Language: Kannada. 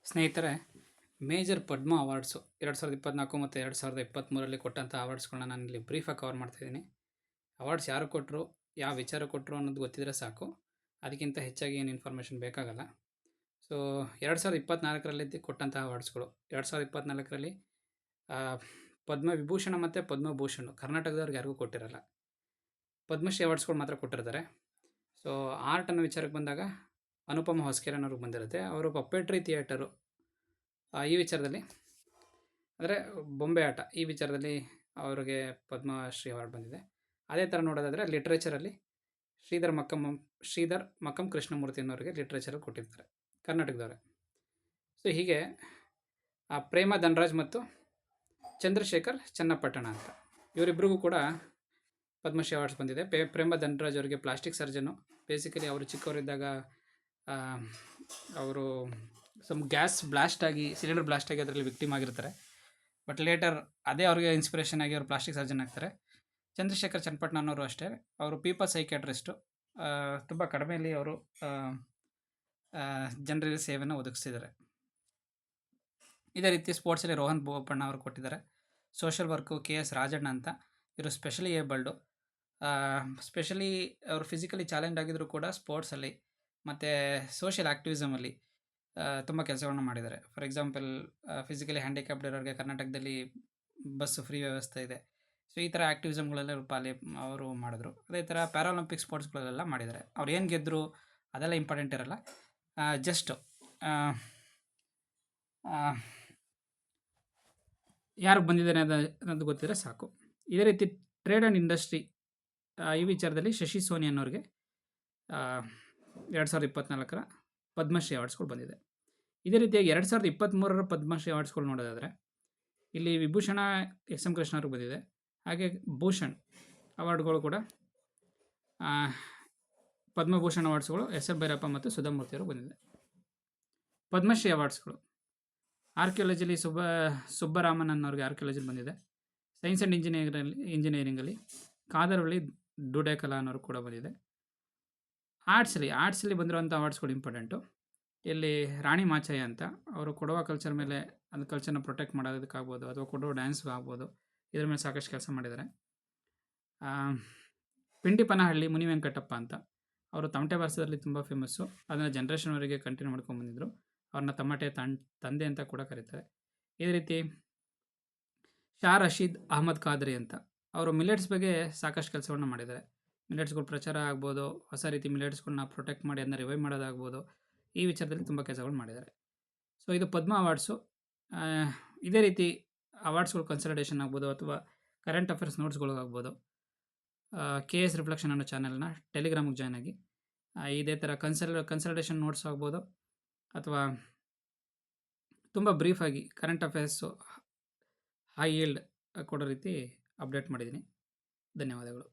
ಸ್ನೇಹಿತರೆ, ಮೇಜರ್ ಪದ್ಮ ಅವಾರ್ಡ್ಸು 2024 ಮತ್ತು 2023ರಲ್ಲಿ ಕೊಟ್ಟಂಥ ಅವಾರ್ಡ್ಸ್ಗಳನ್ನ ನಾನಿಲ್ಲಿ ಬ್ರೀಫಾಗಿ ಕವರ್ ಮಾಡ್ತಾಯಿದ್ದೀನಿ. ಅವಾರ್ಡ್ಸ್ ಯಾರು ಕೊಟ್ಟರು, ಯಾವ ವಿಚಾರ ಕೊಟ್ಟರು ಅನ್ನೋದು ಗೊತ್ತಿದ್ರೆ ಸಾಕು. ಅದಕ್ಕಿಂತ ಹೆಚ್ಚಾಗಿ ಏನು ಇನ್ಫಾರ್ಮೇಷನ್ ಬೇಕಾಗಲ್ಲ. ಸೊ 2024ರಲ್ಲಿ ಕೊಟ್ಟಂಥ ಅವಾರ್ಡ್ಸ್ಗಳು 2024ರಲ್ಲಿ ಪದ್ಮವಿಭೂಷಣ ಮತ್ತು ಪದ್ಮಭೂಷಣ ಕರ್ನಾಟಕದವ್ರಿಗೆ ಯಾರಿಗೂ ಕೊಟ್ಟಿರಲ್ಲ. ಪದ್ಮಶ್ರೀ ಅವಾರ್ಡ್ಸ್ಗಳು ಮಾತ್ರ ಕೊಟ್ಟಿರ್ತಾರೆ. ಸೊ ಆರ್ಟ್ ಅನ್ನೋ ವಿಚಾರಕ್ಕೆ ಬಂದಾಗ ಅನುಪಮ ಹೊಸಕೆರೆನ್ ಅವ್ರಿಗೆ ಬಂದಿರುತ್ತೆ. ಅವರು ಪಪ್ಪೆಟ್ರಿ ಥಿಯೇಟರು ಈ ವಿಚಾರದಲ್ಲಿ ಅಂದರೆ ಬೊಂಬೆ ಆಟ ಈ ವಿಚಾರದಲ್ಲಿ ಅವರಿಗೆ ಪದ್ಮಶ್ರೀ ಅವಾರ್ಡ್ ಬಂದಿದೆ. ಅದೇ ಥರ ನೋಡೋದಾದರೆ ಲಿಟ್ರೇಚರಲ್ಲಿ ಶ್ರೀಧರ್ ಮಕ್ಕಂ ಕೃಷ್ಣಮೂರ್ತಿ ಅನ್ನೋರಿಗೆ ಲಿಟ್ರೇಚರಲ್ಲಿ ಕೊಟ್ಟಿರ್ತಾರೆ ಕರ್ನಾಟಕದವರೇ. ಸೊ ಹೀಗೆ ಪ್ರೇಮ ಧನರಾಜ್ ಮತ್ತು ಚಂದ್ರಶೇಖರ್ ಚನ್ನಪಟ್ಟಣ ಅಂತ ಇವರಿಬ್ಬರಿಗೂ ಕೂಡ ಪದ್ಮಶ್ರೀ ಅವಾರ್ಡ್ಸ್ ಬಂದಿದೆ. ಪ್ರೇಮ ಧನರಾಜ್ ಅವರಿಗೆ ಪ್ಲಾಸ್ಟಿಕ್ ಸರ್ಜನು. ಬೇಸಿಕಲಿ ಅವರು ಚಿಕ್ಕವರಿದ್ದಾಗ ಅವರು ಗ್ಯಾಸ್ ಬ್ಲಾಸ್ಟ್ ಆಗಿ ಸಿಲಿಂಡರ್ ಬ್ಲಾಸ್ಟ್ ಆಗಿ ಅದರಲ್ಲಿ ವಿಕ್ಟಿಮ್ ಆಗಿರ್ತಾರೆ. ಬಟ್ ಲೇಟರ್ ಅದೇ ಅವ್ರಿಗೆ ಇನ್ಸ್ಪಿರೇಷನ್ ಆಗಿ ಅವರು ಪ್ಲಾಸ್ಟಿಕ್ ಸರ್ಜನ್ ಆಗ್ತಾರೆ. ಚಂದ್ರಶೇಖರ್ ಚನ್ನಪಟ್ಟಣ ಅನ್ನೋರು ಅಷ್ಟೇ, ಅವರು ಪೀಪಲ್ ಸೈಕ್ಯಾಟ್ರಿಸ್ಟು. ತುಂಬ ಕಡಿಮೆಯಲ್ಲಿ ಅವರು ಜನರಿಗೆ ಸೇವೆಯನ್ನು ಒದಗಿಸ್ತಿದ್ದಾರೆ. ಇದೇ ರೀತಿ ಸ್ಪೋರ್ಟ್ಸಲ್ಲಿ ರೋಹನ್ ಬೋಪಣ್ಣ ಅವರು ಕೊಟ್ಟಿದ್ದಾರೆ. ಸೋಷಲ್ ವರ್ಕು KS ರಾಜಣ್ಣ ಅಂತ, ಇವರು ಸ್ಪೆಷಲಿ ಏಬಲ್ಡು. ಸ್ಪೆಷಲಿ ಅವರು ಫಿಸಿಕಲಿ ಚಾಲೆಂಜ್ ಆಗಿದ್ರು ಕೂಡ ಸ್ಪೋರ್ಟ್ಸಲ್ಲಿ ಮತ್ತು ಸೋಷಿಯಲ್ ಆ್ಯಕ್ಟಿವಿಸಮಲ್ಲಿ ತುಂಬ ಕೆಲಸಗಳನ್ನ ಮಾಡಿದ್ದಾರೆ. ಫಾರ್ ಎಕ್ಸಾಂಪಲ್ ಫಿಸಿಕಲಿ ಹ್ಯಾಂಡಿಕ್ಯಾಪ್ಡ್ ಇರೋರಿಗೆ ಕರ್ನಾಟಕದಲ್ಲಿ ಬಸ್ ಫ್ರೀ ವ್ಯವಸ್ಥೆ ಇದೆ. ಸೊ ಈ ಥರ ಆ್ಯಕ್ಟಿವಿಸಮ್ಗಳೆಲ್ಲ ಅವರು ಮಾಡಿದ್ರು. ಅದೇ ಥರ ಪ್ಯಾರಾಲಿಂಪಿಕ್ ಸ್ಪೋರ್ಟ್ಸ್ಗಳೆಲ್ಲ ಮಾಡಿದ್ದಾರೆ. ಅವ್ರು ಏನು ಗೆದ್ದರು ಅದೆಲ್ಲ ಇಂಪಾರ್ಟೆಂಟ್ ಇರಲ್ಲ. ಜಸ್ಟ್ ಯಾರಿಗೆ ಬಂದಿದ್ದಾರೆ ಅನ್ನೋದು ಗೊತ್ತಿದ್ರೆ ಸಾಕು. ಇದೇ ರೀತಿ ಟ್ರೇಡ್ ಆ್ಯಂಡ್ ಇಂಡಸ್ಟ್ರಿ ಈ ವಿಚಾರದಲ್ಲಿ ಶಶಿ ಸೋನಿ ಅನ್ನೋರಿಗೆ 2024ರ ಪದ್ಮಶ್ರೀ ಅವಾರ್ಡ್ಸ್ಗಳು ಬಂದಿದೆ. ಇದೇ ರೀತಿಯಾಗಿ 2023ರ ಪದ್ಮಶ್ರೀ ಅವಾರ್ಡ್ಸ್ಗಳು ನೋಡೋದಾದರೆ ಇಲ್ಲಿ ವಿಭೂಷಣ SM ಕೃಷ್ಣ ಅವ್ರಿಗೆ ಬಂದಿದೆ. ಹಾಗೆ ಭೂಷಣ್ ಅವಾರ್ಡ್ಗಳು ಕೂಡ ಪದ್ಮಭೂಷಣ್ ಅವಾರ್ಡ್ಸ್ಗಳು SF ಭೈರಪ್ಪ ಮತ್ತು ಸುಧಾಮೂರ್ತಿ ಅವ್ರಿಗೆ ಬಂದಿದೆ. ಪದ್ಮಶ್ರೀ ಅವಾರ್ಡ್ಸ್ಗಳು ಆರ್ಕಿಯಾಲಜಿಲಿ ಸುಬ್ಬರಾಮನ್ ಅನ್ನೋರಿಗೆ ಆರ್ಕಿಯಾಲಜಿಲಿ ಬಂದಿದೆ. ಸೈನ್ಸ್ ಆ್ಯಂಡ್ ಇಂಜಿನಿಯರಿಂಗಲ್ಲಿ ಕಾದರವಳ್ಳಿ ಡುಡೇಕಲಾ ಅನ್ನೋರು ಕೂಡ ಬಂದಿದೆ. ಆರ್ಟ್ಸಲ್ಲಿ ಬಂದಿರುವಂಥ ಅವಾರ್ಡ್ಸ್ಗಳು ಇಂಪಾರ್ಟೆಂಟು. ಇಲ್ಲಿ ರಾಣಿ ಮಾಚಯ್ಯ ಅಂತ, ಅವರು ಕೊಡವ ಕಲ್ಚರ್ ಮೇಲೆ ಅದು ಕಲ್ಚರ್ನ ಪ್ರೊಟೆಕ್ಟ್ ಮಾಡೋದಕ್ಕಾಗ್ಬೋದು ಅಥವಾ ಕೊಡವ ಡ್ಯಾನ್ಸ್ ಆಗ್ಬೋದು, ಇದ್ರ ಮೇಲೆ ಸಾಕಷ್ಟು ಕೆಲಸ ಮಾಡಿದ್ದಾರೆ. ಪಿಂಡಿಪನಹಳ್ಳಿ ಮುನಿ ವೆಂಕಟಪ್ಪ ಅಂತ, ಅವರು ತಮಟೆ ಬಾರಿಸೋದ್ರಲ್ಲಿ ತುಂಬ ಫೇಮಸ್ಸು. ಅದನ್ನು ಜನ್ರೇಷನ್ವರೆಗೆ ಕಂಟಿನ್ಯೂ ಮಾಡ್ಕೊಂಡ್ಬಂದಿದ್ರು. ಅವ್ರನ್ನ ತಮಟೆ ತಂದೆ ಅಂತ ಕೂಡ ಕರೀತಾರೆ. ಇದೇ ರೀತಿ ಶಾ ರಶೀದ್ ಅಹಮದ್ ಖಾದ್ರಿ ಅಂತ, ಅವರು ಮಿಲೆಟ್ಸ್ ಬಗ್ಗೆ ಸಾಕಷ್ಟು ಕೆಲಸಗಳನ್ನ ಮಾಡಿದ್ದಾರೆ. ಮಿಲೆಟ್ಸ್ಗಳು ಪ್ರಚಾರ ಆಗ್ಬೋದು, ಹೊಸ ರೀತಿ ಮಿಲೆಟ್ಸ್ಗಳನ್ನ ಪ್ರೊಟೆಕ್ಟ್ ಮಾಡಿ ಅದನ್ನ ರಿವೈವ್ ಮಾಡೋದಾಗ್ಬೋದು, ಈ ವಿಚಾರದಲ್ಲಿ ತುಂಬ ಕೆಲಸಗಳು ಮಾಡಿದ್ದಾರೆ. ಸೊ ಇದು ಪದ್ಮ ಅವಾರ್ಡ್ಸು. ಇದೇ ರೀತಿ ಅವಾರ್ಡ್ಸ್ಗಳು ಕನ್ಸಲ್ಟೇಷನ್ ಆಗ್ಬೋದು ಅಥವಾ ಕರೆಂಟ್ ಅಫೇರ್ಸ್ ನೋಟ್ಸ್ಗಳಿಗಾಗ್ಬೋದು KS ರಿಫ್ಲೆಕ್ಷನ್ ಅನ್ನೋ ಚಾನಲ್ನ ಟೆಲಿಗ್ರಾಮಿಗೆ ಜಾಯ್ನ್ ಆಗಿ ಇದೇ ಥರ ಕನ್ಸಲ್ಟೇಷನ್ ನೋಟ್ಸ್ ಆಗ್ಬೋದು ಅಥವಾ ತುಂಬ ಬ್ರೀಫಾಗಿ ಕರೆಂಟ್ ಅಫೇರ್ಸು ಹೈ ಈಲ್ಡ್ ಕೊಡೋ ರೀತಿ ಅಪ್ಡೇಟ್ ಮಾಡಿದ್ದೀನಿ. ಧನ್ಯವಾದಗಳು.